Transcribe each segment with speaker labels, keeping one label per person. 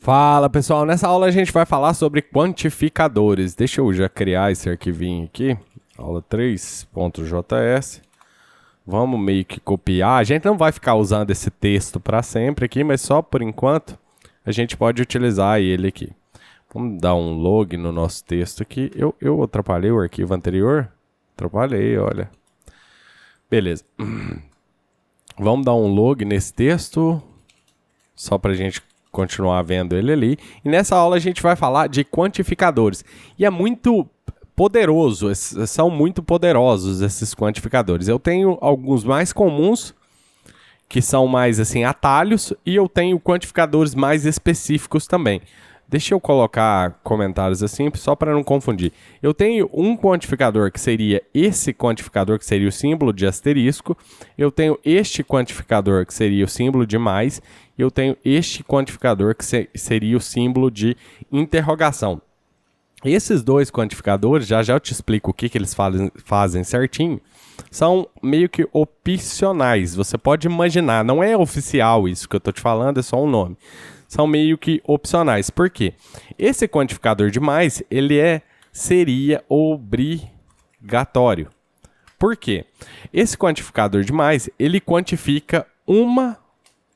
Speaker 1: Fala pessoal, nessa aula a gente vai falar sobre quantificadores. Deixa eu já criar esse arquivinho aqui, aula 3.js. Vamos meio que copiar. A gente não vai ficar usando esse texto para sempre aqui, mas só por enquanto a gente pode utilizar ele aqui. Vamos dar um log no nosso texto aqui. Eu atrapalhei o arquivo anterior? Atrapalhei, olha. Beleza. Vamos dar um log nesse texto, só para a gente continuar vendo ele ali. E nessa aula a gente vai falar de quantificadores. E é muito poderoso, são muito poderosos esses quantificadores. Eu tenho alguns mais comuns, que são mais assim atalhos, e eu tenho quantificadores mais específicos também. Deixa eu colocar comentários assim, só para não confundir. Eu tenho um quantificador que seria esse quantificador, que seria o símbolo de asterisco. Eu tenho este quantificador, que seria o símbolo de mais. E eu tenho este quantificador, que seria o símbolo de interrogação. Esses dois quantificadores, já eu te explico o que eles fazem certinho, são meio que opcionais. Você pode imaginar, não é oficial isso que eu estou te falando, é só um nome. São meio que opcionais. Por quê? Esse quantificador de mais, seria obrigatório. Por quê? Esse quantificador de mais, ele quantifica uma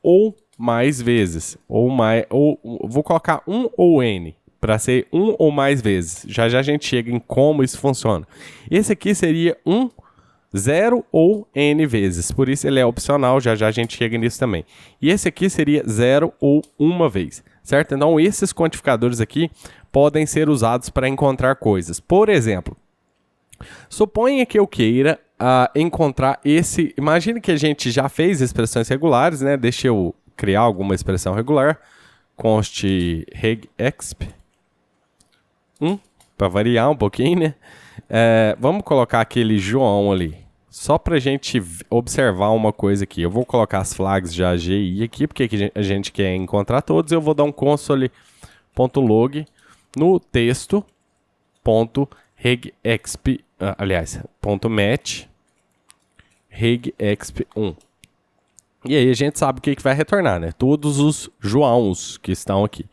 Speaker 1: ou mais vezes. Vou colocar um ou n, para ser um ou mais vezes. Já a gente chega em como isso funciona. Esse aqui seria 0 ou n vezes, por isso ele é opcional, já a gente chega nisso também. E esse aqui seria 0 ou uma vez, certo? Então esses quantificadores aqui podem ser usados para encontrar coisas. Por exemplo, suponha que eu queira encontrar esse... Imagine que a gente já fez expressões regulares, né? Deixa eu criar alguma expressão regular. Const regexp. Para variar um pouquinho, né? Vamos colocar aquele João ali, só para a gente observar uma coisa aqui. Eu vou colocar as flags de AGI aqui, porque a gente quer encontrar todos. Eu vou dar um console.log no texto.regexp, .match regexp1. E aí a gente sabe o que vai retornar, né? Todos os Joãos que estão aqui.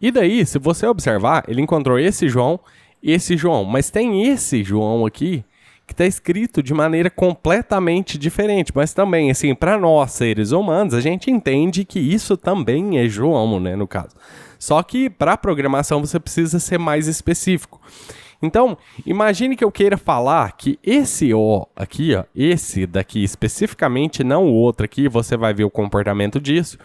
Speaker 1: E daí, se você observar, ele encontrou esse João, mas tem esse João aqui que está escrito de maneira completamente diferente, mas também, assim, para nós seres humanos, a gente entende que isso também é João, né, no caso. Só que para programação você precisa ser mais específico. Então, imagine que eu queira falar que esse O aqui, ó, esse daqui especificamente, não o outro aqui, você vai ver o comportamento disso.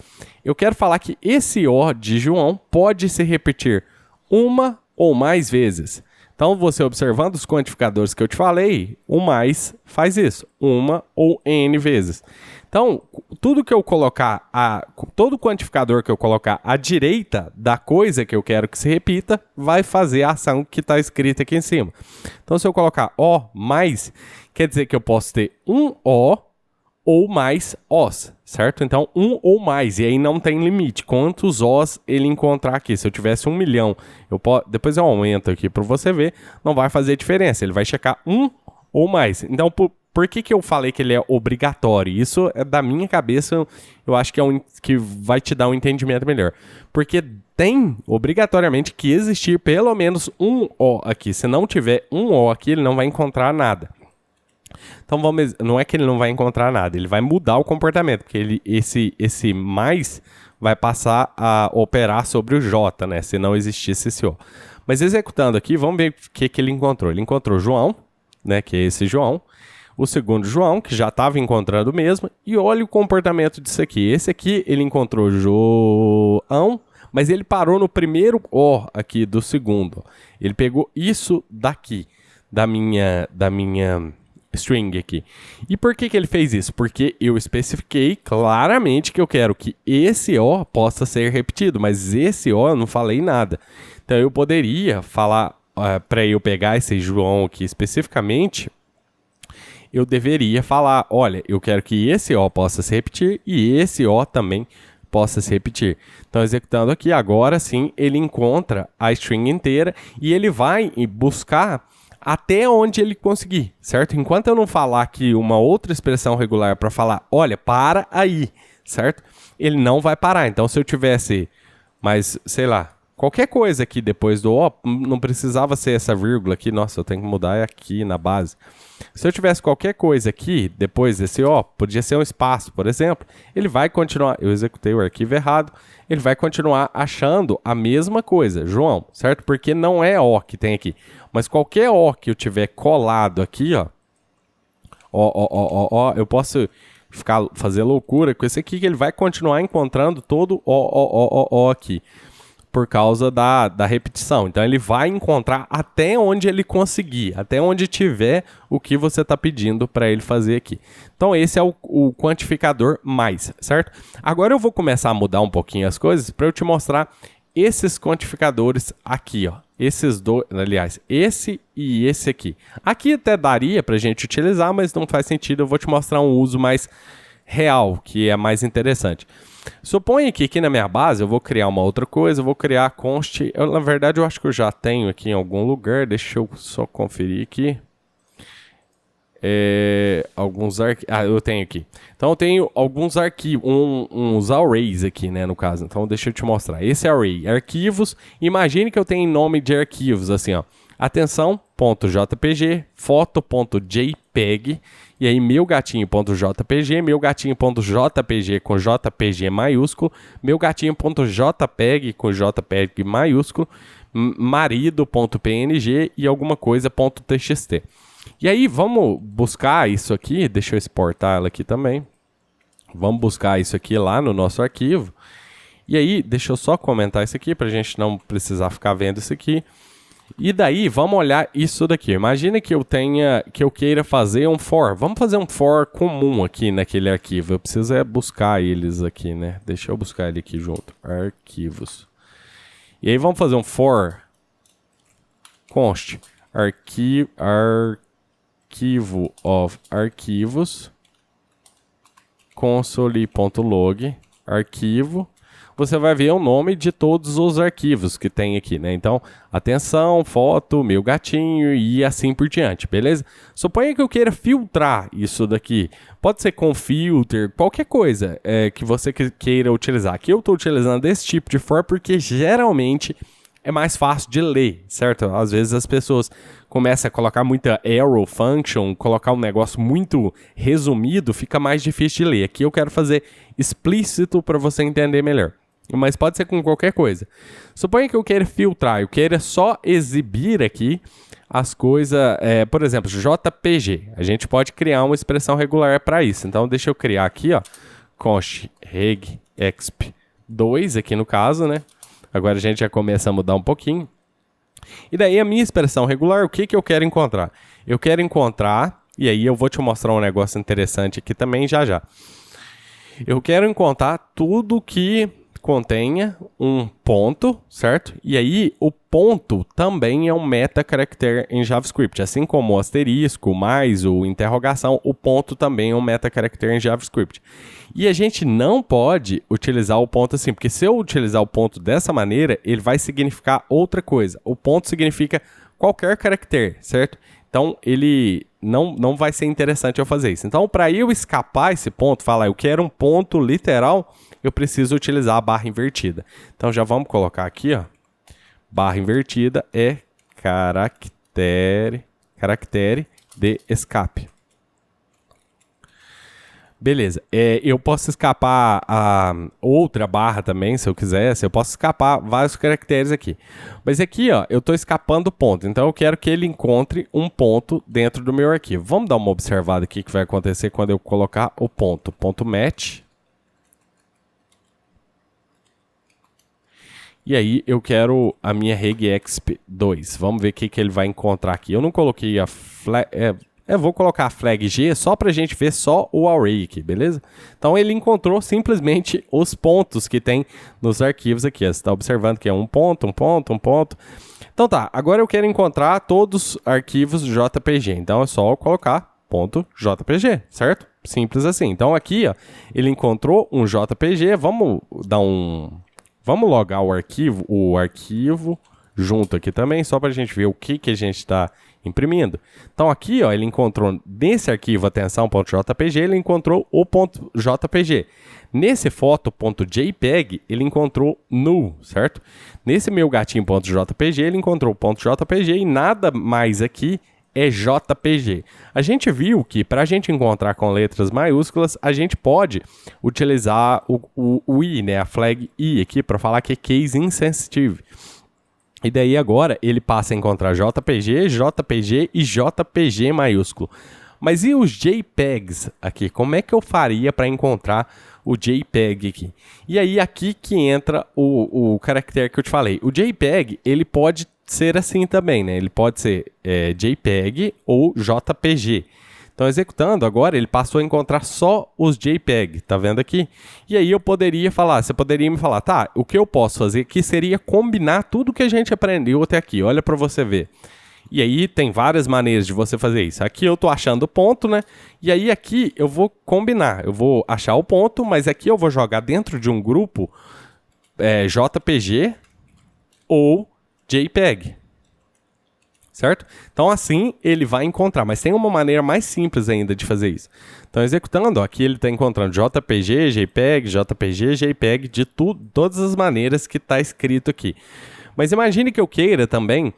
Speaker 1: Eu quero falar que esse O de João pode se repetir uma ou mais vezes. Então, você observando os quantificadores que eu te falei, o mais faz isso, uma ou n vezes. Então, tudo que eu colocar, todo quantificador que eu colocar à direita da coisa que eu quero que se repita, vai fazer a ação que está escrita aqui em cima. Então, se eu colocar O mais, quer dizer que eu posso ter um O ou mais Os, certo? Então, um ou mais, e aí não tem limite. Quantos Os ele encontrar aqui? Se eu tivesse 1 milhão, depois eu aumento aqui para você ver, não vai fazer diferença. Ele vai checar um ou mais. Então, por que eu falei que ele é obrigatório? Isso é da minha cabeça, eu acho que que vai te dar um entendimento melhor. Porque tem, obrigatoriamente, que existir pelo menos um O aqui. Se não tiver um O aqui, ele não vai encontrar nada. Então, não é que ele não vai encontrar nada, ele vai mudar o comportamento, porque esse mais vai passar a operar sobre o J, né? Se não existisse esse O. Mas executando aqui, vamos ver o que ele encontrou. Ele encontrou João, né? Que é esse João. O segundo João, que já estava encontrando mesmo, e olha o comportamento disso aqui. Esse aqui, ele encontrou João, mas ele parou no primeiro O aqui do segundo. Ele pegou isso daqui, da minha string aqui. E por que ele fez isso? Porque eu especifiquei claramente que eu quero que esse O possa ser repetido, mas esse O eu não falei nada. Então eu poderia falar, para eu pegar esse João aqui especificamente, eu deveria falar, olha, eu quero que esse O possa se repetir e esse O também possa se repetir. Então, executando aqui, agora sim, ele encontra a string inteira e ele vai buscar até onde ele conseguir, certo? Enquanto eu não falar aqui uma outra expressão regular para falar, olha, para aí, certo? Ele não vai parar. Então, se eu tivesse Mas, sei lá, qualquer coisa aqui depois do O, não precisava ser essa vírgula aqui. Nossa, eu tenho que mudar aqui na base. Se eu tivesse qualquer coisa aqui, depois desse O, podia ser um espaço, por exemplo, ele vai continuar, eu executei o arquivo errado, ele vai continuar achando a mesma coisa, João, certo? Porque não é O que tem aqui, mas qualquer O que eu tiver colado aqui, ó, eu posso fazer loucura com esse aqui, que ele vai continuar encontrando todo O aqui, por causa da repetição. Então ele vai encontrar até onde ele conseguir, até onde tiver o que você está pedindo para ele fazer aqui. Então esse é o quantificador mais, certo? Agora eu vou começar a mudar um pouquinho as coisas para eu te mostrar esses quantificadores aqui, ó. Esses dois, aliás, esse e esse aqui. Aqui até daria para a gente utilizar, mas não faz sentido. Eu vou te mostrar um uso mais real, que é mais interessante. Suponha que aqui na minha base eu vou criar uma outra coisa, eu vou criar const. Na verdade, eu acho que eu já tenho aqui em algum lugar. Deixa eu só conferir aqui. Alguns arquivos. Eu tenho aqui. Então eu tenho alguns arquivos, uns arrays aqui, né, no caso. Então deixa eu te mostrar. Esse array, arquivos. Imagine que eu tenho nome de arquivos assim, ó. Atenção.jpg, foto.jpeg, e aí meu gatinho.jpg, meu gatinho.jpg com JPG maiúsculo, meu gatinho.jpeg com JPeg maiúsculo, marido.png e alguma coisa.txt. E aí vamos buscar isso aqui, deixa eu exportar ela aqui também. Vamos buscar isso aqui lá no nosso arquivo. E aí, deixa eu só comentar isso aqui para a gente não precisar ficar vendo isso aqui. E daí, vamos olhar isso daqui. Imagina que eu queira fazer um for. Vamos fazer um for comum aqui naquele arquivo. Eu preciso buscar eles aqui, né? Deixa eu buscar ele aqui junto. Arquivos. E aí vamos fazer um for const arquivo of arquivos console.log arquivo. Você vai ver o nome de todos os arquivos que tem aqui, né? Então, atenção, foto, meu gatinho e assim por diante, beleza? Suponha que eu queira filtrar isso daqui. Pode ser com filter, qualquer coisa que você queira utilizar. Aqui eu estou utilizando esse tipo de for porque geralmente é mais fácil de ler, certo? Às vezes as pessoas começam a colocar muita arrow function, colocar um negócio muito resumido, fica mais difícil de ler. Aqui eu quero fazer explícito para você entender melhor. Mas pode ser com qualquer coisa. Suponha que eu queira filtrar, eu queira só exibir aqui as coisas, por exemplo, JPG. A gente pode criar uma expressão regular para isso. Então deixa eu criar aqui, ó, const regexp2 aqui no caso, né? Agora a gente já começa a mudar um pouquinho. E daí a minha expressão regular, o que eu quero encontrar? Eu quero encontrar, e aí eu vou te mostrar um negócio interessante aqui também já já. Eu quero encontrar tudo que contenha um ponto, certo? E aí o ponto também é um meta-caractere em JavaScript. Assim como o asterisco, mais o interrogação, o ponto também é um meta-caractere em JavaScript. E a gente não pode utilizar o ponto assim, porque se eu utilizar o ponto dessa maneira, ele vai significar outra coisa. O ponto significa qualquer caractere, certo? Então, ele não vai ser interessante eu fazer isso. Então, para eu escapar esse ponto, falar eu quero um ponto literal, eu preciso utilizar a barra invertida. Então, já vamos colocar aqui, ó. Barra invertida é caractere de escape. Beleza, eu posso escapar a outra barra também, se eu quisesse, eu posso escapar vários caracteres aqui. Mas aqui, ó, eu estou escapando o ponto, então eu quero que ele encontre um ponto dentro do meu arquivo. Vamos dar uma observada aqui que vai acontecer quando eu colocar o ponto match. E aí eu quero a minha regexp2. Vamos ver o que ele vai encontrar aqui. Eu não coloquei a flag... Eu vou colocar a flag G só para a gente ver só o array aqui, beleza? Então ele encontrou simplesmente os pontos que tem nos arquivos aqui. Você está observando que é um ponto, um ponto, um ponto. Então tá, agora eu quero encontrar todos os arquivos JPG. Então é só eu colocar ponto .jpg, certo? Simples assim. Então aqui, ó, ele encontrou um JPG. Vamos logar o arquivo junto aqui também, só para a gente ver o que a gente está imprimindo. Então aqui, ó, ele encontrou nesse arquivo atenção.jpg, ele encontrou o .jpg. Nesse foto.jpeg, ele encontrou null, certo? Nesse meu gatinho.jpg, ele encontrou o .jpg e nada mais aqui é JPG. A gente viu que para a gente encontrar com letras maiúsculas, a gente pode utilizar o I, né, a flag I aqui para falar que é case insensitive. E daí agora ele passa a encontrar JPG, JPG e JPG maiúsculo. Mas e os JPEGs aqui? Como é que eu faria para encontrar o JPEG aqui? E aí aqui que entra o caractere que eu te falei. O JPEG, ele pode ser assim também, né? Ele pode ser JPEG ou JPG. Então, executando agora, ele passou a encontrar só os JPEG, tá vendo aqui? E aí eu poderia falar, você poderia me falar, tá, o que eu posso fazer aqui seria combinar tudo que a gente aprendeu até aqui, olha para você ver. E aí tem várias maneiras de você fazer isso. Aqui eu tô achando o ponto, né? E aí aqui eu vou combinar, eu vou achar o ponto, mas aqui eu vou jogar dentro de um grupo JPG ou JPEG. Certo? Então assim ele vai encontrar, mas tem uma maneira mais simples ainda de fazer isso. Então executando, ó, aqui ele está encontrando JPG, JPEG, JPG, JPEG, de todas as maneiras que está escrito aqui. Mas imagine que eu queira também,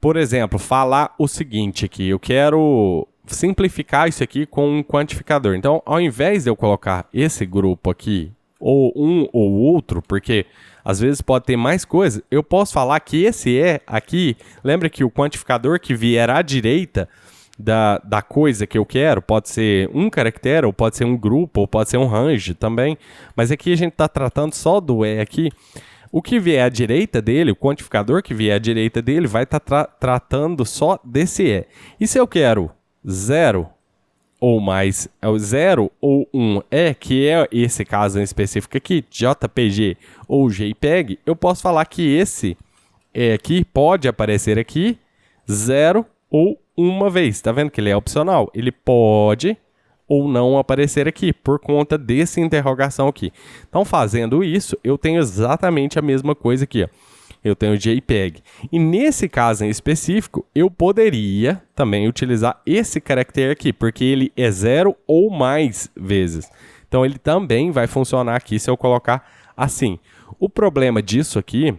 Speaker 1: por exemplo, falar o seguinte aqui, eu quero simplificar isso aqui com um quantificador. Então ao invés de eu colocar esse grupo aqui, ou um ou outro, porque às vezes pode ter mais coisas, eu posso falar que esse aqui, lembra que o quantificador que vier à direita da coisa que eu quero, pode ser um caractere, ou pode ser um grupo, ou pode ser um range também, mas aqui a gente está tratando só do aqui. O que vier à direita dele, o quantificador que vier à direita dele, vai estar tratando só desse E se eu quero 0 ou mais, é o 0 ou 1 que é esse caso em específico aqui, JPG ou JPEG, eu posso falar que esse aqui pode aparecer aqui 0 ou uma vez. Tá vendo que ele é opcional? Ele pode ou não aparecer aqui, por conta dessa interrogação aqui. Então, fazendo isso, eu tenho exatamente a mesma coisa aqui, ó. Eu tenho JPEG. E nesse caso em específico, eu poderia também utilizar esse caractere aqui, porque ele é 0 ou mais vezes. Então, ele também vai funcionar aqui se eu colocar assim. O problema disso aqui,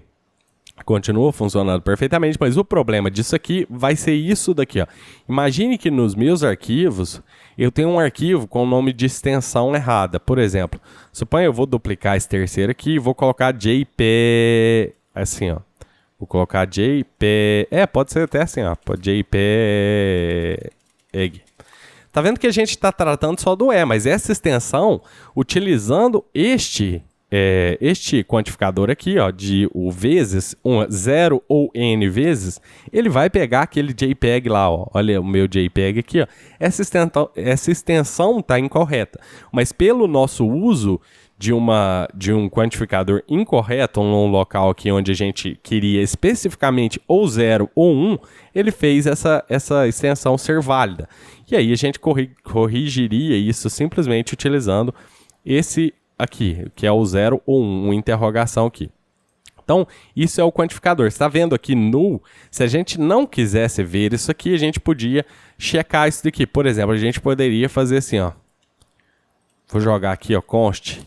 Speaker 1: continua funcionando perfeitamente, mas o problema disso aqui vai ser isso daqui, ó. Imagine que nos meus arquivos, eu tenho um arquivo com o nome de extensão errada. Por exemplo, suponha eu vou duplicar esse terceiro aqui e vou colocar JPEG. Assim, ó. Vou colocar JPEG. Pode ser até assim, ó. JPEG. Tá vendo que a gente está tratando só do mas essa extensão, utilizando este quantificador aqui, ó, de o vezes, 0 ou n vezes, ele vai pegar aquele JPEG lá, ó. Olha o meu JPEG aqui, ó. Essa extensão está incorreta. Mas pelo nosso uso de um quantificador incorreto, num local aqui onde a gente queria especificamente ou 0 ou 1, ele fez essa extensão ser válida. E aí a gente corrigiria isso simplesmente utilizando esse aqui, que é o 0 ou 1, uma interrogação aqui. Então, isso é o quantificador. Você está vendo aqui null? Se a gente não quisesse ver isso aqui, a gente podia checar isso daqui. Por exemplo, a gente poderia fazer assim, ó. Vou jogar aqui, ó, const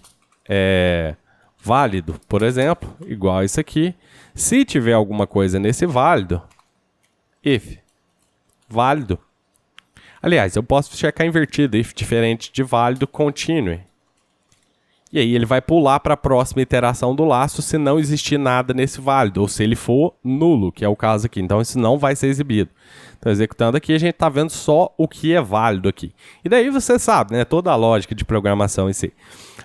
Speaker 1: válido, por exemplo, igual a isso aqui. Se tiver alguma coisa nesse válido, if válido. Aliás, eu posso checar invertido, if diferente de válido, continue. E aí ele vai pular para a próxima iteração do laço se não existir nada nesse válido, ou se ele for nulo, que é o caso aqui. Então isso não vai ser exibido. Então executando aqui, a gente está vendo só o que é válido aqui. E daí você sabe, né, toda a lógica de programação em si.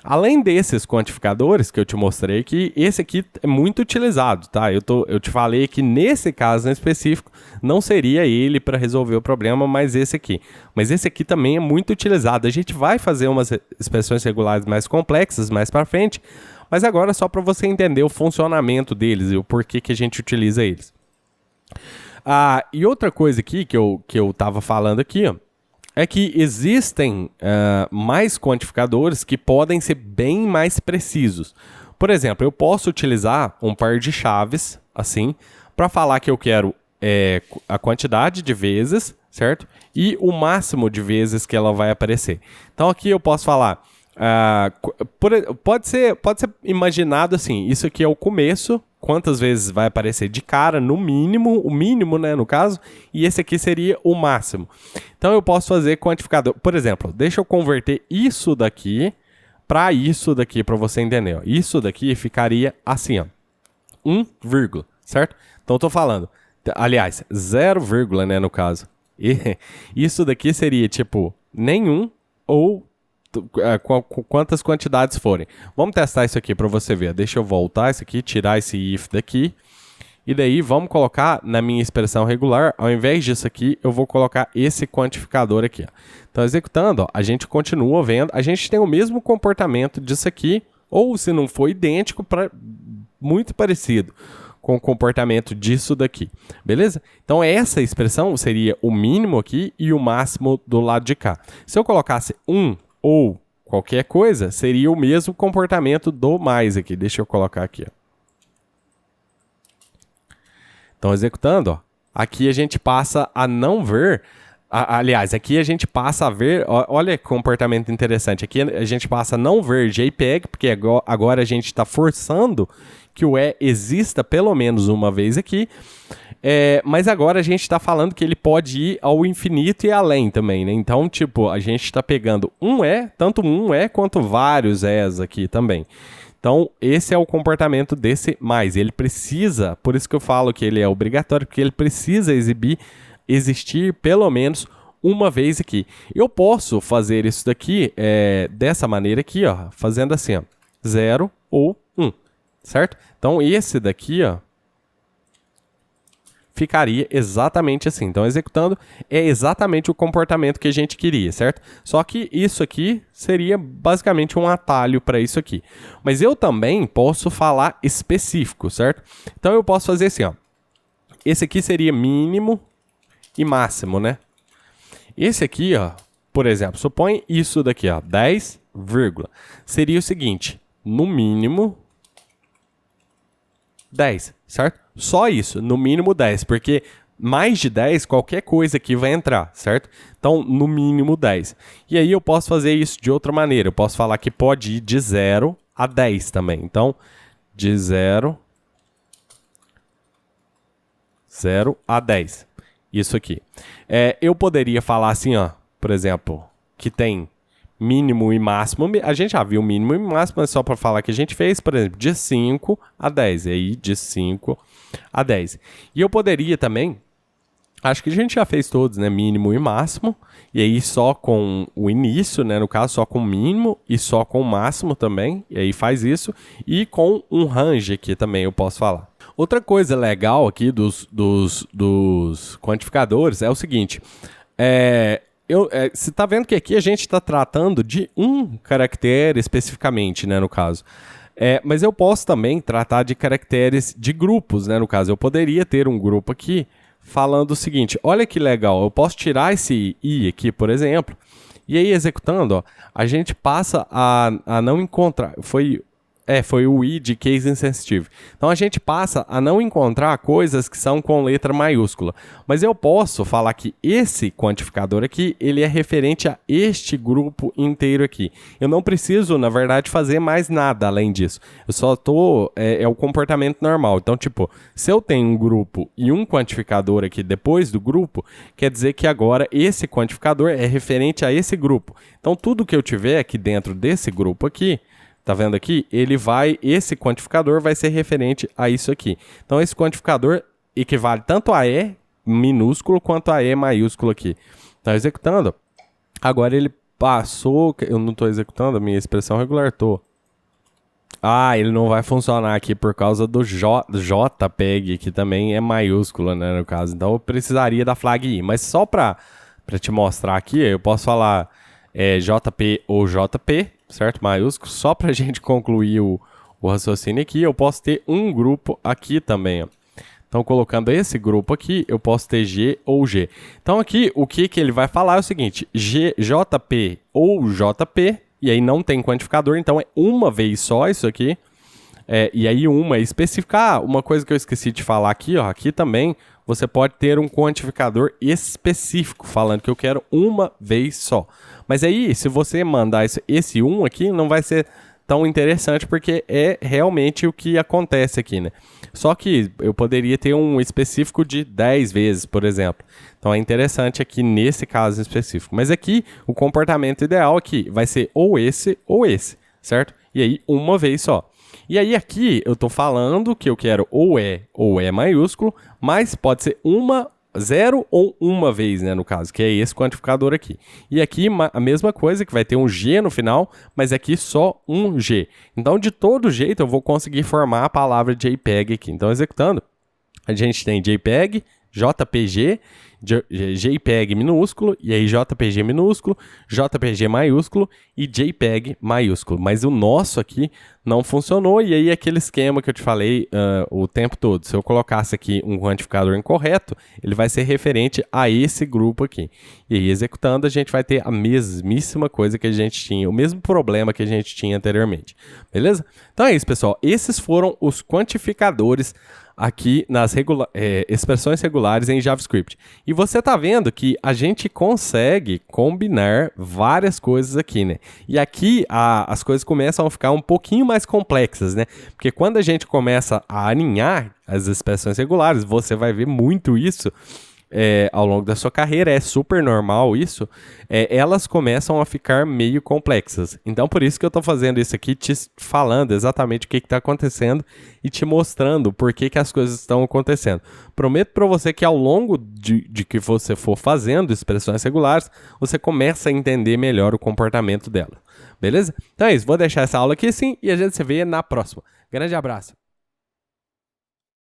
Speaker 1: Além desses quantificadores que eu te mostrei aqui, esse aqui é muito utilizado, tá? Eu te falei que nesse caso em específico não seria ele para resolver o problema, mas esse aqui. Mas esse aqui também é muito utilizado. A gente vai fazer umas expressões regulares mais complexas mais para frente, mas agora só para você entender o funcionamento deles e o porquê que a gente utiliza eles. E outra coisa aqui que eu estava falando aqui, ó, é que existem mais quantificadores que podem ser bem mais precisos. Por exemplo, eu posso utilizar um par de chaves, assim, para falar que eu quero a quantidade de vezes, certo? E o máximo de vezes que ela vai aparecer. Então aqui eu posso falar, pode ser imaginado assim, isso aqui é o começo, quantas vezes vai aparecer de cara, no mínimo, o mínimo, né, no caso, e esse aqui seria o máximo. Então eu posso fazer quantificador, por exemplo, deixa eu converter isso daqui para isso daqui, para você entender. Ó. Isso daqui ficaria assim, ó, 1, certo? Então eu tô falando, aliás, 0, né, no caso. E isso daqui seria tipo nenhum ou quantas quantidades forem. Vamos testar isso aqui para você ver. Deixa eu voltar isso aqui, tirar esse if daqui. E daí vamos colocar na minha expressão regular, ao invés disso aqui, eu vou colocar esse quantificador aqui. Ó. Então, executando, ó, a gente continua vendo, a gente tem o mesmo comportamento disso aqui, ou se não for idêntico, muito parecido com o comportamento disso daqui, beleza? Então, essa expressão seria o mínimo aqui e o máximo do lado de cá. Se eu colocasse 1 ou qualquer coisa, seria o mesmo comportamento do mais aqui. Deixa eu colocar aqui, ó. Então, executando, ó, aqui a gente passa a não ver, aliás, aqui a gente passa a ver, olha que comportamento interessante, aqui a gente passa a não ver JPEG, porque agora a gente está forçando que o E exista pelo menos uma vez aqui, mas agora a gente está falando que ele pode ir ao infinito e além também, né? Então, tipo, a gente está pegando um E, tanto um E quanto vários E's aqui também. Então, esse é o comportamento desse mais. Ele precisa, por isso que eu falo que ele é obrigatório, porque ele precisa existir pelo menos uma vez aqui. Eu posso fazer isso daqui dessa maneira aqui, ó, fazendo assim, ó, 0 ou 1, certo? Então, esse daqui, ó, ficaria exatamente assim. Então, executando é exatamente o comportamento que a gente queria, certo? Só que isso aqui seria basicamente um atalho para isso aqui. Mas eu também posso falar específico, certo? Então, eu posso fazer assim, ó. Esse aqui seria mínimo e máximo, né? Esse aqui, ó, por exemplo, supõe isso daqui, ó, 10, seria o seguinte, no mínimo 10, certo? Só isso, no mínimo 10, porque mais de 10, qualquer coisa aqui vai entrar, certo? Então, no mínimo 10. E aí eu posso fazer isso de outra maneira. Eu posso falar que pode ir de 0 a 10 também. Então, de 0 a 10. Isso aqui. Eu poderia falar assim, ó, por exemplo, que tem mínimo e máximo. A gente já viu mínimo e máximo, mas só para falar que a gente fez, por exemplo, de 5 a 10. E aí, de 5 a 10. E eu poderia também, acho que a gente já fez todos, né? Mínimo e máximo. E aí só com o início, né? No caso, só com o mínimo e só com o máximo também. E aí faz isso. E com um range aqui também eu posso falar. Outra coisa legal aqui dos quantificadores é o seguinte. Você está vendo que aqui a gente está tratando de um caractere especificamente, né? No caso. Mas eu posso também tratar de caracteres de grupos, né? No caso, eu poderia ter um grupo aqui falando o seguinte, olha que legal, eu posso tirar esse i aqui, por exemplo, e aí executando, ó, a gente passa a não encontrar, foi o i de case insensitive. Então a gente passa a não encontrar coisas que são com letra maiúscula. Mas eu posso falar que esse quantificador aqui, ele é referente a este grupo inteiro aqui. Eu não preciso, na verdade, fazer mais nada além disso. Eu só tô... É o comportamento normal. Então, tipo, se eu tenho um grupo e um quantificador aqui depois do grupo, quer dizer que agora esse quantificador é referente a esse grupo. Então, tudo que eu tiver aqui dentro desse grupo aqui, tá vendo aqui? Esse quantificador vai ser referente a isso aqui. Então, esse quantificador equivale tanto a E minúsculo quanto a E maiúsculo aqui. Tá executando. Agora ele passou... Eu não estou executando a minha expressão regular, tô. Ele não vai funcionar aqui por causa do JPEG, que também é maiúsculo, né, no caso. Então, eu precisaria da flag I. Mas só para te mostrar aqui, eu posso falar JP ou JP, certo? Maiúsculo, só para a gente concluir o raciocínio aqui, eu posso ter um grupo aqui também, ó. Então, colocando esse grupo aqui, eu posso ter G ou G. Então, aqui, o que ele vai falar é o seguinte, JP ou JP, e aí não tem quantificador, então é uma vez só isso aqui, e aí uma é especificar, uma coisa que eu esqueci de falar aqui, ó, aqui também, você pode ter um quantificador específico, falando que eu quero uma vez só. Mas aí, se você mandar esse 1 aqui, não vai ser tão interessante, porque é realmente o que acontece aqui, né? Só que eu poderia ter um específico de 10 vezes, por exemplo. Então é interessante aqui nesse caso específico. Mas aqui, o comportamento ideal aqui vai ser ou esse, certo? E aí, uma vez só. E aí aqui eu tô falando que eu quero ou é maiúsculo, mas pode ser zero ou uma vez, né, no caso, que é esse quantificador aqui. E aqui a mesma coisa, que vai ter um G no final, mas aqui só um G. Então, de todo jeito, eu vou conseguir formar a palavra JPEG aqui. Então, executando, a gente tem JPEG, JPG, JPEG minúsculo, e aí JPG minúsculo, JPG maiúsculo e JPEG maiúsculo. Mas o nosso aqui não funcionou, e aí aquele esquema que eu te falei o tempo todo. Se eu colocasse aqui um quantificador incorreto, ele vai ser referente a esse grupo aqui. E aí, executando, a gente vai ter a mesmíssima coisa que a gente tinha, o mesmo problema que a gente tinha anteriormente. Beleza? Então é isso, pessoal. Esses foram os quantificadores aqui nas expressões regulares em JavaScript. E você está vendo que a gente consegue combinar várias coisas aqui, né? E aqui as coisas começam a ficar um pouquinho mais complexas, né? Porque quando a gente começa a alinhar as expressões regulares, você vai ver muito isso ao longo da sua carreira, é super normal isso, elas começam a ficar meio complexas. Então, por isso que eu estou fazendo isso aqui, te falando exatamente o que está acontecendo e te mostrando por que as coisas estão acontecendo. Prometo para você que ao longo de que você for fazendo expressões regulares, você começa a entender melhor o comportamento dela. Beleza? Então é isso, vou deixar essa aula aqui assim e a gente se vê na próxima. Grande abraço!